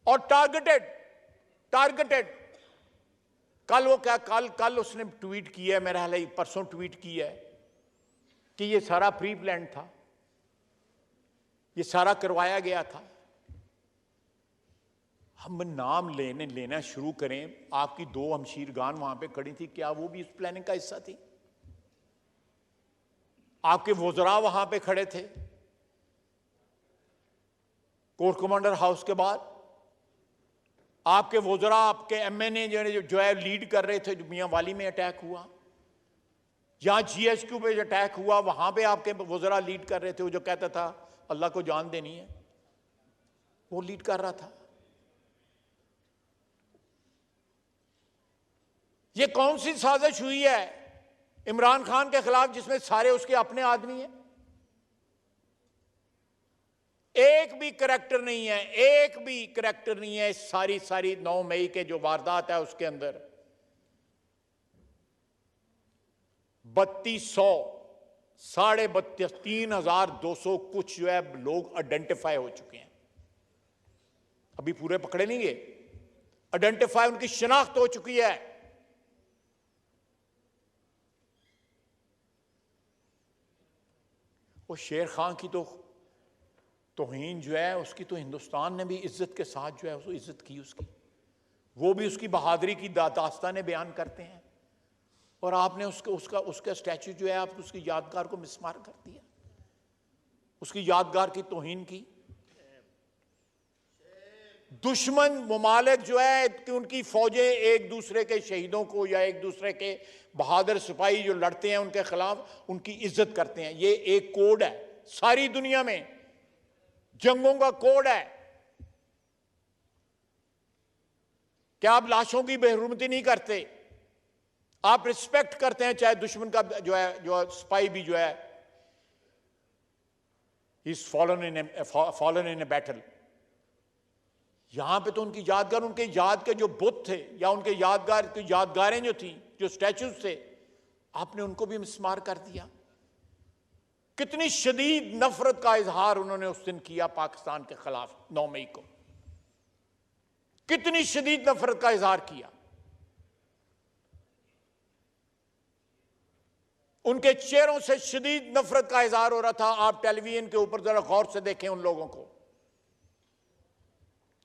और टारगेटेड कल वो क्या कल उसने ट्वीट किया है, मेरा हाल ही परसों ट्वीट किया है कि ये सारा प्री प्लान था, ये सारा करवाया गया था। हम नाम लेना शुरू करें। आपकी 2 हमशीरगान वहां पे खड़ी थी, क्या वो भी इस प्लानिंग का हिस्सा थी? आपके वज़रा वहां पे खड़े थे कोर कमांडर हाउस के बाद। आपके वज़रा, आपके एमएनए जो है लीड कर रहे थे। जो मियां वाली में अटैक हुआ, जहां जीएचक्यू पे जो अटैक हुआ, वहां पे आपके वज़रा लीड कर रहे थे। वो जो कहता था अल्लाह को जान देनी है, वो लीड कर रहा था। ये कौन सी साजिश हुई है इमरान खान के खिलाफ जिसमें सारे उसके अपने आदमी हैं? एक भी करैक्टर नहीं है, एक भी करैक्टर नहीं है। सारी 9 मई के जो वारदात है उसके अंदर 3200, 32,500, 3,200 कुछ जो है लोग आइडेंटिफाई हो चुके हैं। अभी पूरे पकड़े नहीं गए, आइडेंटिफाई, उनकी शिनाख्त हो चुकी है। वो शेर खान की तो तौहीन जो है उसकी तो हिंदुस्तान ने भी इज्जत के साथ जो है उसको इज्जत की उसकी। वो भी उसकी बहादुरी की दास्तानें बयान करते हैं, और आपने उसका स्टैचू जो है आप उसकी यादगार को मिसमार कर दिया, उसकी यादगार की तौहीन की। दुश्मन ममालिक जो है कि उनकी फौजें एक दूसरे के शहीदों को या एक दूसरे के बहादुर सिपाही जो लड़ते हैं उनके खिलाफ उनकी इज्जत करते हैं। ये एक कोड है, सारी दुनिया में जंगों का कोड है। क्या आप लाशों की बेहुरमती नहीं करते? आप रिस्पेक्ट करते हैं, चाहे दुश्मन का जो सिपाही भी जो है is fallen in a battle. यहां पे तो उनकी यादगार, उनके याद के जो बुत थे या उनके यादगारें जो थी, जो स्टैचूज थे, आपने उनको भी मिसमार कर दिया। कितनी शदीद नफरत का इजहार उन्होंने उस दिन किया पाकिस्तान के खिलाफ 9 मई को, कितनी शदीद नफरत का इजहार किया। उनके चेहरों से शदीद नफरत का इजहार हो रहा था। आप टेलीविजन के ऊपर जरा गौर से देखें उन लोगों को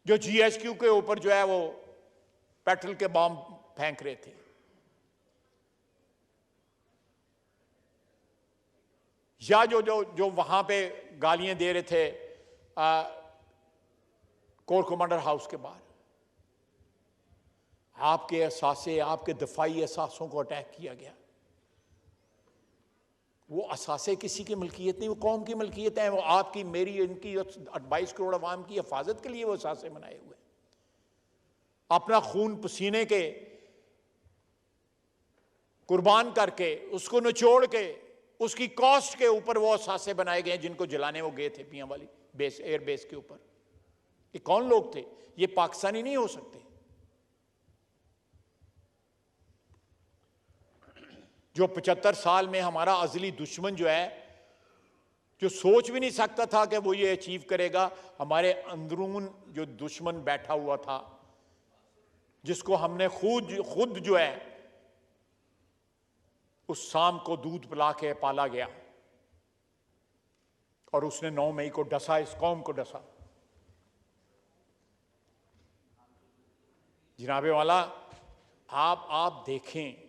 जो जीएचक्यू के ऊपर जो है वो पेट्रोल के बम फेंक रहे थे, या जो वहां पे गालियां दे रहे थे कोर कमांडर हाउस के बाहर। आपके एहसासे, आपके दफाई एहसासों को अटैक किया गया। वो असासे किसी की मलकियत नहीं, वो कौम की मलकियत है। वो आपकी, मेरी, इनकी 22 करोड़ अवाम की हिफाजत के लिए वो असासे बनाए हुए। अपना खून पसीने के कुर्बान करके, उसको निचोड़ के, उसकी कॉस्ट के ऊपर वो असासे बनाए गए जिनको जलाने वो गए थे पियां वाली बेस, एयर बेस के ऊपर। ये कौन लोग थे? ये पाकिस्तानी नहीं हो सकते। जो 75 साल में हमारा अजली दुश्मन जो है, जो सोच भी नहीं सकता था कि वो ये अचीव करेगा, हमारे अंदरून जो दुश्मन बैठा हुआ था, जिसको हमने खुद जो है उस शाम को दूध पिला के पाला गया, और उसने 9 मई को डसा, इस कौम को डसा। जनाबे वाला, आप देखें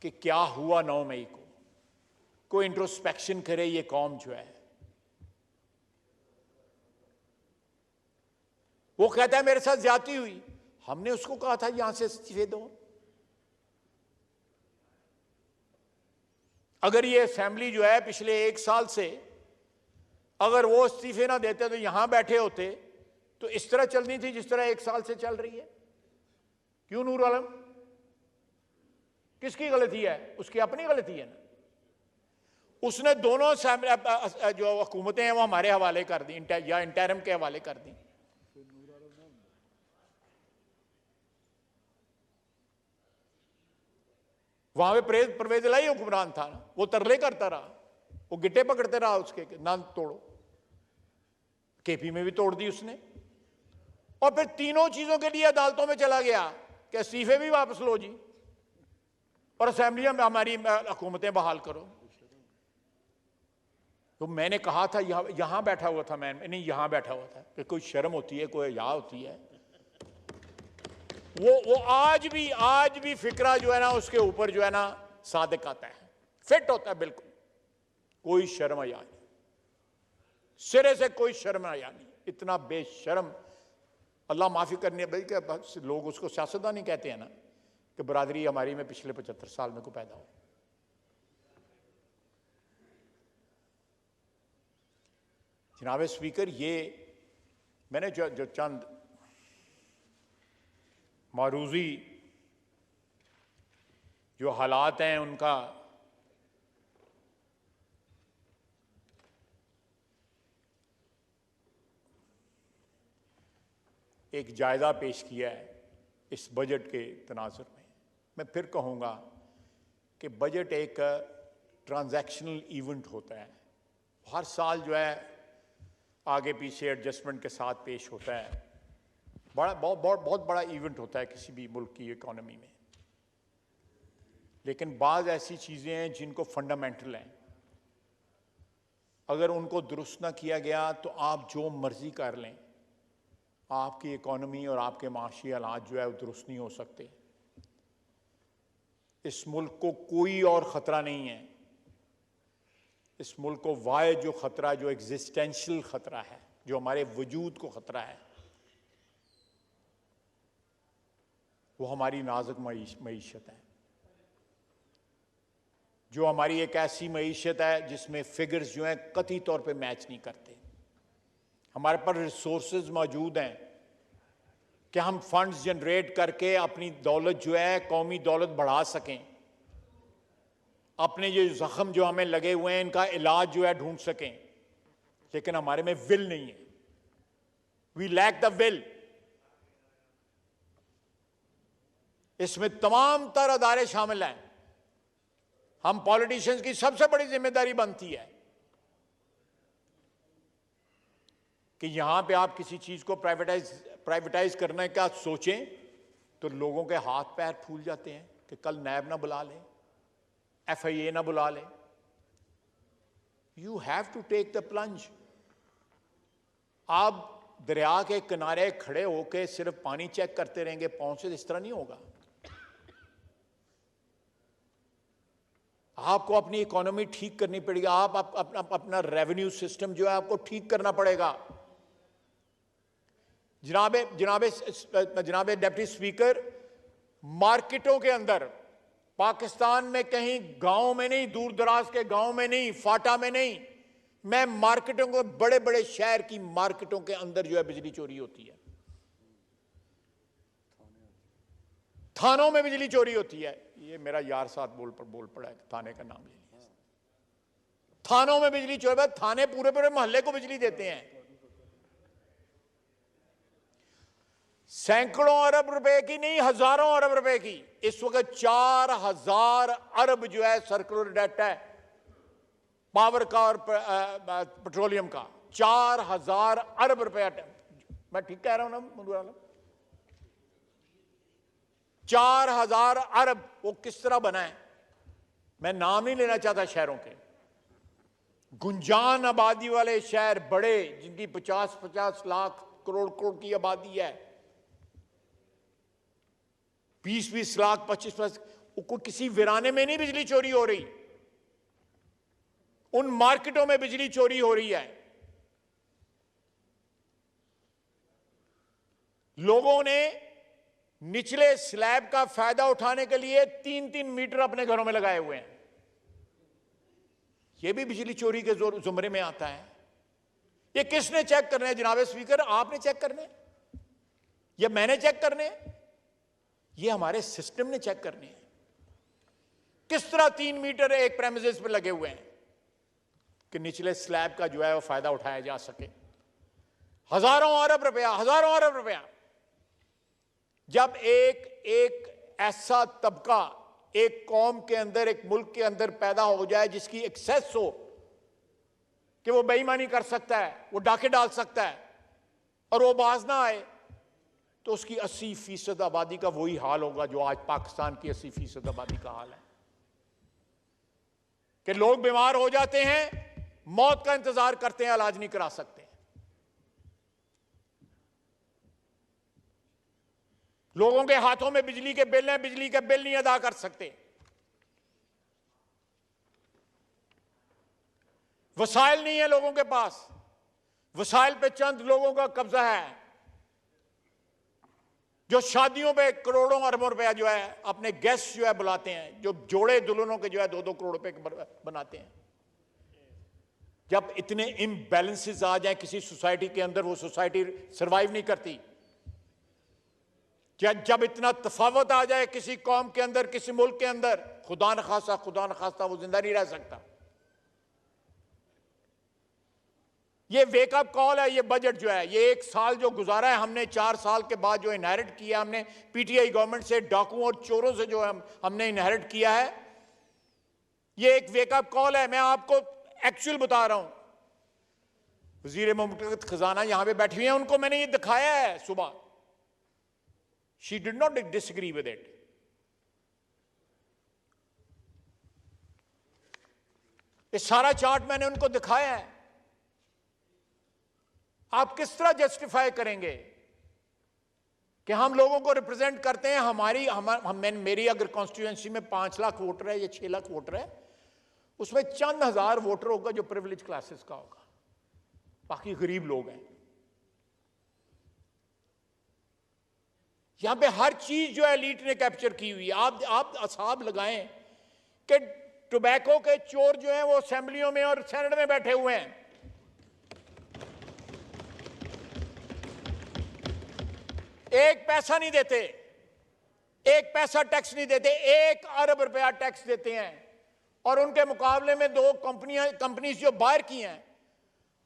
कि क्या हुआ 9 मई को, कोई इंट्रोस्पेक्शन करे ये कौम जो है। वो कहता है मेरे साथ ज्यादती हुई, हमने उसको कहा था यहां से इस्तीफे दो। अगर ये असेंबली जो है पिछले 1 साल से अगर वो इस्तीफे ना देते तो यहां बैठे होते तो इस तरह चलनी थी जिस तरह 1 साल से चल रही है। क्यों नूर आलम? किसकी गलती है? उसकी अपनी गलती है ना। उसने दोनों जो हुकूमतें हैं वो हमारे हवाले कर दी, या इंटरिम के हवाले कर दी। वहां पे परवेज इलाही हुक्मरान था ना, वो तरले करता रहा, वो गिट्टे पकड़ते रहा उसके ना तोड़ो। केपी में भी तोड़ दी उसने, और फिर तीनों चीजों के लिए अदालतों में चला गया कि इस्तीफे भी वापस लो जी और असेंबलियां में हमारी हुकूमतें बहाल करो। तो मैंने कहा था यहां बैठा हुआ था, मैं नहीं यहां बैठा हुआ था कि कोई शर्म होती है, कोई हया होती है। वो आज भी फिक्रा जो है ना उसके ऊपर जो है ना सादिक आता है, फिट होता है बिल्कुल। कोई शर्म हया नहीं, सिरे से कोई शर्म हया नहीं। इतना बेशर्म, अल्लाह माफी करनी भाई कि लोग उसको सियासतदान नहीं कहते हैं ना, कि बरादरी हमारी में पिछले 75 साल में को पैदा हो। जनाब स्पीकर, ये मैंने जो चंद मारूजी जो हालात हैं उनका एक जायजा पेश किया है इस बजट के तनाजुर में। मैं फिर कहूँगा कि बजट एक ट्रांजैक्शनल इवेंट होता है, हर साल जो है आगे पीछे एडजस्टमेंट के साथ पेश होता है। बहुत बड़ा इवेंट होता है किसी भी मुल्क की इकोनॉमी में। लेकिन बाज़ ऐसी चीज़ें हैं जिनको फंडामेंटल हैं, अगर उनको दुरुस्त ना किया गया तो आप जो मर्जी कर लें, आपकी इकोनॉमी और आपके माशी हालात जो है वो दुरुस्त नहीं हो सकते। इस मुल्क को कोई और ख़तरा नहीं है। इस मुल्क को वाहिद जो ख़तरा, जो एग्जिस्टेंशियल ख़तरा है, जो हमारे वजूद को ख़तरा है, वो हमारी नाजुक मईशत है। जो हमारी एक ऐसी मईशत है जिसमें फिगर्स जो हैं कतई तौर पे मैच नहीं करते। हमारे पास रिसोर्सेज मौजूद हैं कि हम फंड्स जनरेट करके अपनी दौलत जो है, कौमी दौलत बढ़ा सकें, अपने ये जख्म जो हमें लगे हुए हैं इनका इलाज जो है ढूंढ सकें। लेकिन हमारे में विल नहीं है, वी लैक द विल। इसमें तमाम तर अदारे शामिल हैं। हम पॉलिटिशियंस की सबसे बड़ी जिम्मेदारी बनती है कि यहां पे आप किसी चीज को प्राइवेटाइज करने का सोचें तो लोगों के हाथ पैर फूल जाते हैं कि कल नैब ना बुला लें, FIA ना बुला लें। You have to take the plunge. आप दरिया के किनारे खड़े होकर सिर्फ पानी चेक करते रहेंगे पांव से, इस तरह नहीं होगा। आपको अपनी इकोनॉमी ठीक करनी पड़ेगी। आप अपना रेवेन्यू सिस्टम जो है आपको ठीक करना पड़ेगा। जनाब डिप्टी स्पीकर, मार्केटों के अंदर पाकिस्तान में कहीं गांव में नहीं, दूर दराज के गांव में नहीं, फाटा में नहीं, मैं मार्केटों को, बड़े बड़े शहर की मार्केटों के अंदर जो है बिजली चोरी होती है, थानों में बिजली चोरी होती है। ये मेरा यार साथ बोल पड़ा है, थाने का नाम ले लिया। थानों में बिजली चोरी, थाने पूरे मोहल्ले को बिजली देते हैं। सैकड़ों अरब रुपए की नहीं, हजारों अरब रुपए की। इस वक्त 4000 अरब जो है सर्कुलर डेट है पावर का और पेट्रोलियम का। 4000 अरब रुपया। मैं ठीक कह रहा हूं ना मुंडू आलम? 4000 अरब। वो किस तरह बना है? मैं नाम नहीं लेना चाहता शहरों के। गुंजान आबादी वाले शहर बड़े, जिनकी 50-50 लाख करोड़ की आबादी है, 20-20 लाख 25 कोई किसी वीराने में नहीं बिजली चोरी हो रही, उन मार्केटों में बिजली चोरी हो रही है। लोगों ने निचले स्लैब का फायदा उठाने के लिए 3-3 मीटर अपने घरों में लगाए हुए हैं। यह भी बिजली चोरी के जुमरे में आता है। ये किसने चेक करना है जनाब स्पीकर? आपने चेक करने हैं या मैंने चेक करने हैं? ये हमारे सिस्टम ने चेक करने हैं। किस तरह 3 मीटर एक प्रेमिसेस पर लगे हुए हैं कि निचले स्लैब का जो है वो फायदा उठाया जा सके। हजारों अरब रुपया जब एक ऐसा तबका एक कौम के अंदर, एक मुल्क के अंदर पैदा हो जाए जिसकी एक्सेस हो कि वो बेईमानी कर सकता है, वो डाके डाल सकता है और वो बाज ना आए, तो उसकी 80% आबादी का वही हाल होगा जो आज पाकिस्तान की 80% आबादी का हाल है कि लोग बीमार हो जाते हैं, मौत का इंतजार करते हैं, इलाज नहीं करा सकते। लोगों के हाथों में बिजली के बिल हैं, बिजली के बिल नहीं अदा कर सकते। वसाइल नहीं है लोगों के पास, वसाइल पे चंद लोगों का कब्जा है जो शादियों पे करोड़ों अरबों रुपया जो है अपने गेस्ट जो है बुलाते हैं, जो जोड़े दुल्हनों के जो है 2-2 करोड़ रुपए बनाते हैं। जब इतने इम्बैलेंसेस आ जाए किसी सोसाइटी के अंदर, वो सोसाइटी सरवाइव नहीं करती। जब इतना तफावत आ जाए किसी कौम के अंदर, किसी मुल्क के अंदर, खुदा न खास्ता वो जिंदा नहीं रह सकता। ये वेकअप कॉल है। ये बजट जो है, ये 1 साल जो गुजारा है हमने, 4 साल के बाद जो इनहेरिट किया हमने पीटीआई गवर्नमेंट से, डाकुओं और चोरों से जो हमने इनहेरिट किया है, ये एक वेकअप कॉल है। मैं आपको एक्चुअल बता रहा हूं। वजीर मुमलिकत खजाना यहां पे बैठी हुई है, उनको मैंने ये दिखाया है सुबह। She did not disagree with it. ये सारा चार्ट मैंने उनको दिखाया है। आप किस तरह जस्टिफाई करेंगे कि हम लोगों को रिप्रेजेंट करते हैं? मेरी अगर कॉन्स्टिट्यूएंसी में 5 लाख वोटर है या 6 लाख वोटर है, उसमें चंद हजार वोटर होगा जो प्रिविलेज क्लासेस का होगा, बाकी गरीब लोग हैं। यहां पे हर चीज जो है एलीट ने कैप्चर की हुई है। आप असाब लगाएं कि टोबैको के चोर जो हैं वो असेंबलियों में और सेनेट में बैठे हुए हैं। एक पैसा नहीं देते, एक पैसा टैक्स नहीं देते, 1 अरब रुपया टैक्स देते हैं। और उनके मुकाबले में 2 कंपनीज जो बाहर की हैं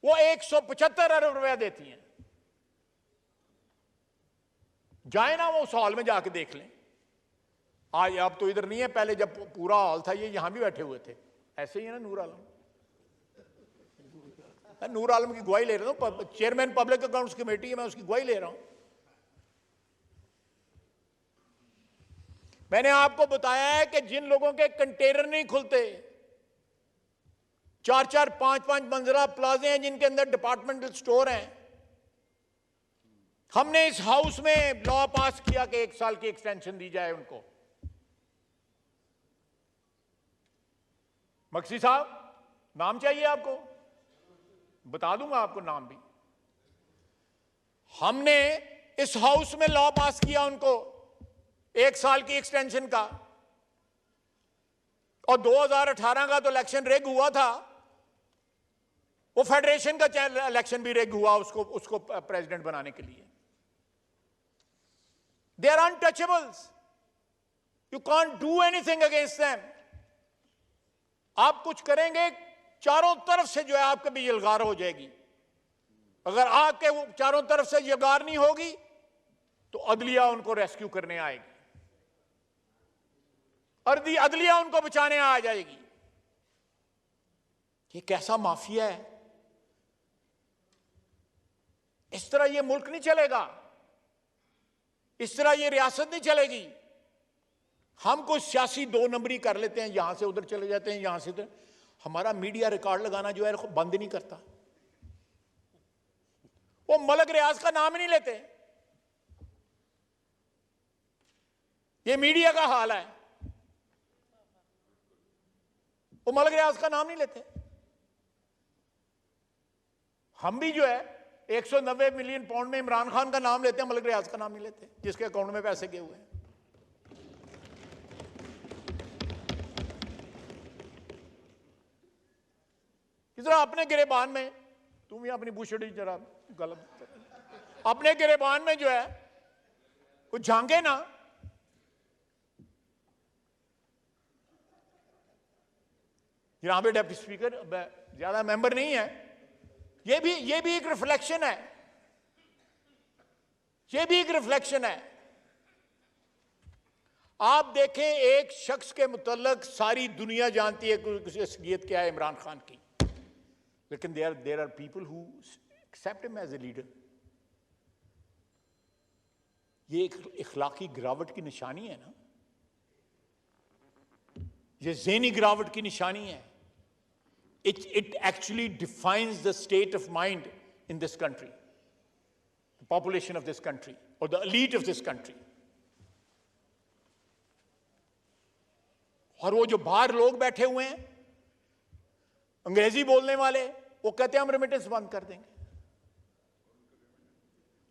वो 175 अरब रुपया देती हैं। जाए ना वो उस हॉल में जाके देख लें। आज अब तो इधर नहीं है, पहले जब पूरा हॉल था ये यहां भी बैठे हुए थे। ऐसे ही है ना नूर आलम। मैं नूर आलम की गवाही ले रहा हूं, चेयरमैन पब्लिक अकाउंट्स कमेटी है, मैं उसकी गवाही ले रहा हूं। मैंने आपको बताया है कि जिन लोगों के कंटेनर नहीं खुलते, 4-4, 5-5 मंजिला प्लाजे हैं जिनके अंदर डिपार्टमेंटल स्टोर हैं, हमने इस हाउस में लॉ पास किया कि 1 साल की एक्सटेंशन दी जाए उनको। मक्सी साहब, नाम चाहिए आपको? बता दूंगा आपको नाम भी। हमने इस हाउस में लॉ पास किया उनको 1 साल की एक्सटेंशन का। और 2018 का तो इलेक्शन रेग हुआ था, वो फेडरेशन का इलेक्शन भी रेग हुआ उसको प्रेसिडेंट बनाने के लिए। They are untouchables. You can't do anything against them. आप कुछ करेंगे, चारों तरफ से जो है आपके भी यलगार हो जाएगी। अगर आपके चारों तरफ से यलगार नहीं होगी तो अदलिया उनको रेस्क्यू करने आएगी और अदलिया उनको बचाने आ जाएगी। ये कैसा माफिया है? इस तरह ये मुल्क नहीं चलेगा, इस तरह ये रियासत नहीं चलेगी। हम कोई सियासी 2 नंबरी कर लेते हैं, यहां से उधर चले जाते हैं, यहां से उधर। हमारा मीडिया रिकॉर्ड लगाना जो है बंद नहीं करता। वो मलक रियाज का नाम ही नहीं लेते। ये मीडिया का हाल है। वो मलिक रियाज का नाम नहीं लेते। हम भी जो है 190 मिलियन पाउंड में इमरान खान का नाम लेते हैं, मलिक रियाज का नाम नहीं लेते, जिसके अकाउंट में पैसे गए हुए हैं। इस तरह अपने गिरेबान में, तुम ही अपनी बुशड़ी जरा गलत, अपने गिरेबान में जो है कुछ झांके ना। यहां पे डेप्टी स्पीकर ज्यादा मेंबर नहीं है, ये भी एक रिफ्लेक्शन है, ये भी एक रिफ्लेक्शन है। आप देखें, एक शख्स के मुतल्लक सारी दुनिया जानती है कि शख्सियत क्या है इमरान खान की, लेकिन there are people who accept him as a leader. ये एक इखलाकी गिरावट की निशानी है ना, ये ज़हनी गिरावट की निशानी है। It actually defines the state of mind in this country, the population of this country, or the elite of this country. और वो जो बाहर लोग बैठे हुए हैं अंग्रेजी बोलने वाले, वो कहते हैं हम रेमिटेंस बंद कर देंगे।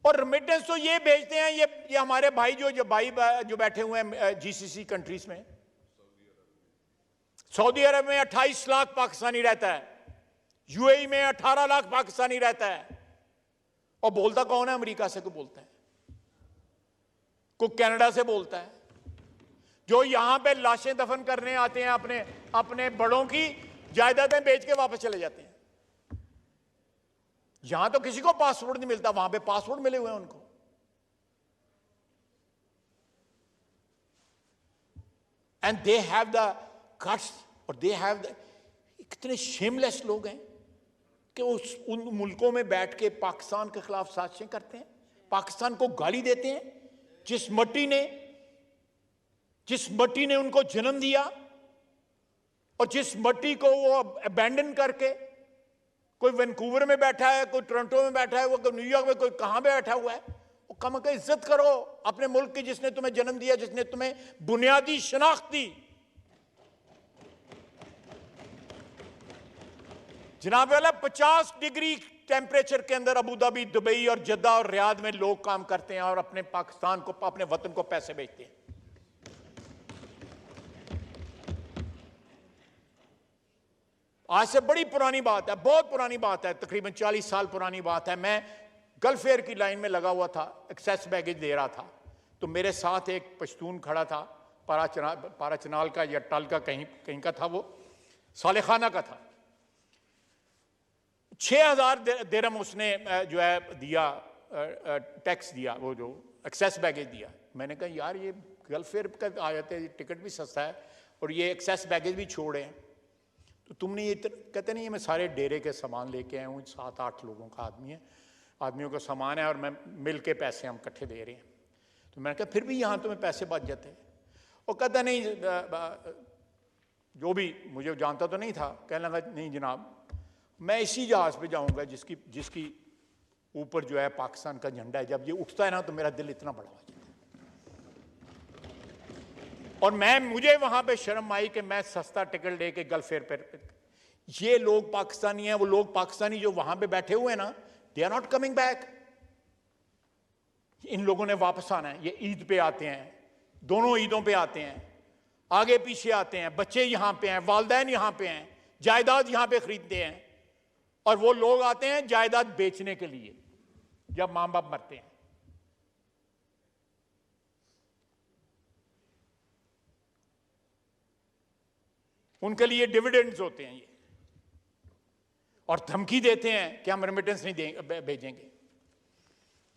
और रेमिटेंस तो ये भेजते हैं, ये हमारे भाई जो बैठे हुए हैं जीसीसी कंट्रीज में। सऊदी अरब में 28 लाख पाकिस्तानी रहता है, यूएई में 18 लाख पाकिस्तानी रहता है, और बोलता कौन है? अमेरिका से को बोलता है, को कनाडा से बोलता है। जो यहां पे लाशें दफन करने आते हैं, अपने बड़ों की जायदादें बेच के वापस चले जाते हैं। यहां तो किसी को पासपोर्ट नहीं मिलता, वहां पे पासपोर्ट मिले हुए हैं उनको। And they have the cuts, और दे हैव द, कितने शेमलेस लोग हैं कि उन मुल्कों में बैठ के पाकिस्तान के खिलाफ साजिशें करते हैं, पाकिस्तान को गाली देते हैं। जिस मट्टी ने उनको जन्म दिया, और जिस मट्टी को वो अबैंडन करके, कोई वैंकूवर में बैठा है, कोई टोरंटो में बैठा है, वो कोई न्यूयॉर्क में, कोई कहां पे बैठा हुआ है, वो कम का इज्जत करो अपने मुल्क की, जिसने तुम्हें जन्म दिया, जिसने तुम्हें बुनियादी शनाख्त दी। जनाब वाला 50 डिग्री टेम्परेचर के अंदर अबू धाबी, दुबई और जद्दा और रियाद में लोग काम करते हैं और अपने पाकिस्तान को, अपने वतन को पैसे भेजते हैं। आज से बड़ी पुरानी बात है, बहुत पुरानी बात है, तकरीबन 40 साल पुरानी बात है। मैं गल्फ फेयर की लाइन में लगा हुआ था, एक्सेस बैगेज दे रहा था, तो मेरे साथ एक पश्तून खड़ा था, पाराचनाल का या टल का, कहीं का था, वो सालेखाना का था। 6000 दिरहम उसने जो है दिया, टैक्स दिया, वो जो एक्सेस बैगेज दिया। मैंने कहा यार ये गल्फ फेयर का आ जाते हैं, टिकट भी सस्ता है और ये एक्सेस बैगेज भी छोड़े हैं, तो तुमने ये कहते नहीं, मैं सारे डेरे के सामान लेके आया हूँ, 7-8 लोगों का आदमियों का सामान है, और मैं मिल के पैसे हम इकट्ठे दे रहे हैं। तो मैंने कहा फिर भी यहाँ तुम्हें पैसे बच जाते हैं। वो कहता नहीं, जो भी, मुझे जानता तो नहीं था, कहने लगा नहीं जनाब, मैं इसी जहाज पे जाऊंगा जिसकी ऊपर जो है पाकिस्तान का झंडा है। जब ये उठता है ना तो मेरा दिल इतना बड़ा हो जाता है। और मुझे वहां पे शर्म आई कि मैं सस्ता टिकट लेके गल्फ फेयर पर, ये लोग पाकिस्तानी हैं, वो लोग पाकिस्तानी जो वहां पे बैठे हुए हैं ना, they are not coming back. इन लोगों ने वापस आना है। ये ईद पे आते हैं, दोनों ईदों पे आते हैं, आगे पीछे आते हैं, बच्चे यहां पे हैं, वालिदैन यहां पे हैं, जायदाद यहां पे खरीदते हैं। और वो लोग आते हैं जायदाद बेचने के लिए जब मां बाप मरते हैं। उनके लिए डिविडेंड्स होते हैं ये, और धमकी देते हैं कि हम रेमिटेंस नहीं भेजेंगे।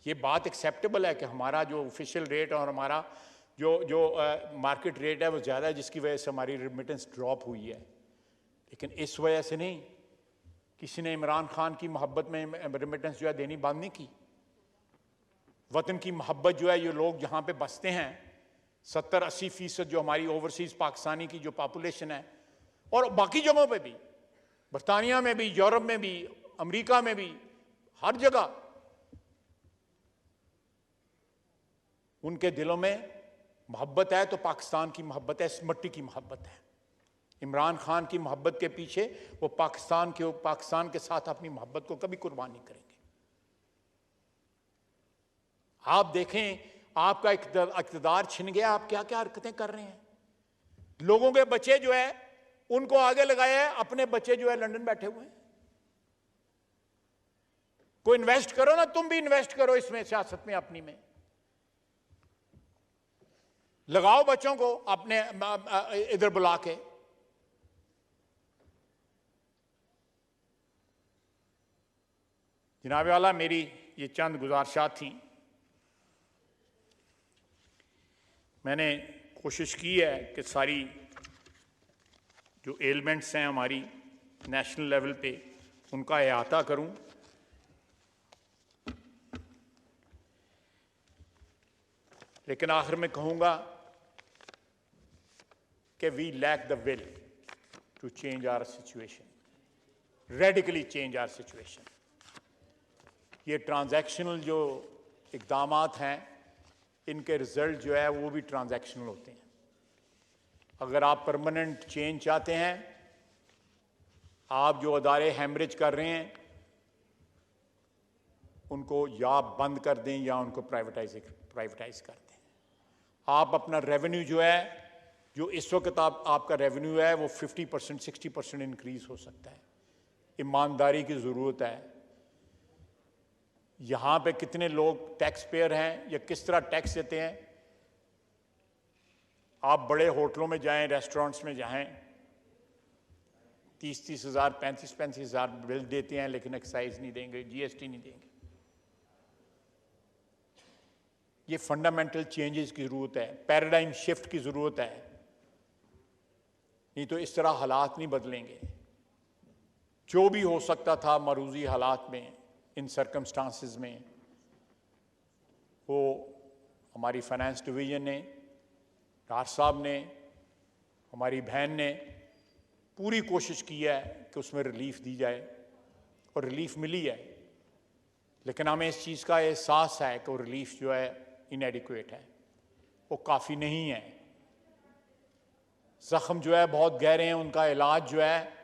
ये बात एक्सेप्टेबल है कि हमारा जो ऑफिशियल रेट और हमारा जो मार्केट रेट है वो ज़्यादा है, जिसकी वजह से हमारी रेमिटेंस ड्रॉप हुई है, लेकिन इस वजह से नहीं। किसी ने इमरान खान की मोहब्बत में रेमिटेंस जो है देनी बंद नहीं की। वतन की मोहब्बत जो है, ये लोग यहाँ पे बसते हैं, 70-80% जो हमारी ओवरसीज पाकिस्तानी की जो पॉपुलेशन है, और बाकी जगहों पे भी, बरतानिया में भी, यूरोप में भी, अमेरिका में भी, हर जगह उनके दिलों में मोहब्बत है। तो पाकिस्तान की मोहब्बत है, इस मिट्टी की मोहब्बत है, इमरान खान की मोहब्बत के पीछे वो पाकिस्तान के साथ अपनी मोहब्बत को कभी कुर्बान नहीं करेंगे। आप देखें, आपका इक़्तिदार छिन गया, आप क्या क्या हरकतें कर रहे हैं। लोगों के बच्चे जो है उनको आगे लगाया है, अपने बच्चे जो है लंदन बैठे हुए हैं। कोई इन्वेस्ट करो ना, तुम भी इन्वेस्ट करो इसमें, सियासत में अपनी में लगाओ बच्चों को अपने इधर बुला के। जनाब वाला, मेरी ये चंद गुजारिशात थी। मैंने कोशिश की है कि सारी जो एलिमेंट्स हैं हमारी नेशनल लेवल पे उनका अहाता करूं। लेकिन आखिर में कहूंगा कि we lack the will to change our situation, radically change our situation. ये ट्रांजैक्शनल जो इक़दामात हैं, इनके रिजल्ट जो है वो भी ट्रांजैक्शनल होते हैं। अगर आप परमानेंट चेंज चाहते हैं, आप जो अदारे हैमरेज कर रहे हैं उनको या बंद कर दें या उनको प्राइवेटाइज कर दें। आप अपना रेवेन्यू जो है, जो इस वक्त आपका रेवेन्यू है, वो 50% 60% इंक्रीज हो सकता है। ईमानदारी की ज़रूरत है। यहाँ पे कितने लोग टैक्स पेयर हैं या किस तरह टैक्स देते हैं। आप बड़े होटलों में जाएं, रेस्टोरेंट्स में जाएं, 30-30 हज़ार 35-35 हज़ार बिल देते हैं, लेकिन एक्साइज नहीं देंगे, GST नहीं देंगे। ये फंडामेंटल चेंजेस की ज़रूरत है, पैराडाइम शिफ्ट की ज़रूरत है। नहीं तो इस तरह हालात नहीं बदलेंगे। जो भी हो सकता था मरूजी हालात में, इन सर्कमस्टांसिस में, वो हमारी फाइनेंस डिवीज़न ने, डार साहब ने, हमारी बहन ने पूरी कोशिश की है कि उसमें रिलीफ दी जाए और रिलीफ मिली है। लेकिन हमें इस चीज़ का एहसास है कि वो रिलीफ जो है इनएडिक्वेट है, वो काफ़ी नहीं है। ज़ख्म जो है बहुत गहरे हैं, उनका इलाज जो है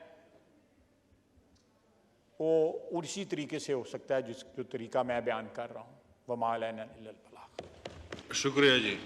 वो उसी तरीके से हो सकता है जो तरीका मैं बयान कर रहा हूँ। वमा अलैना इल्लल बलाग। शुक्रिया जी।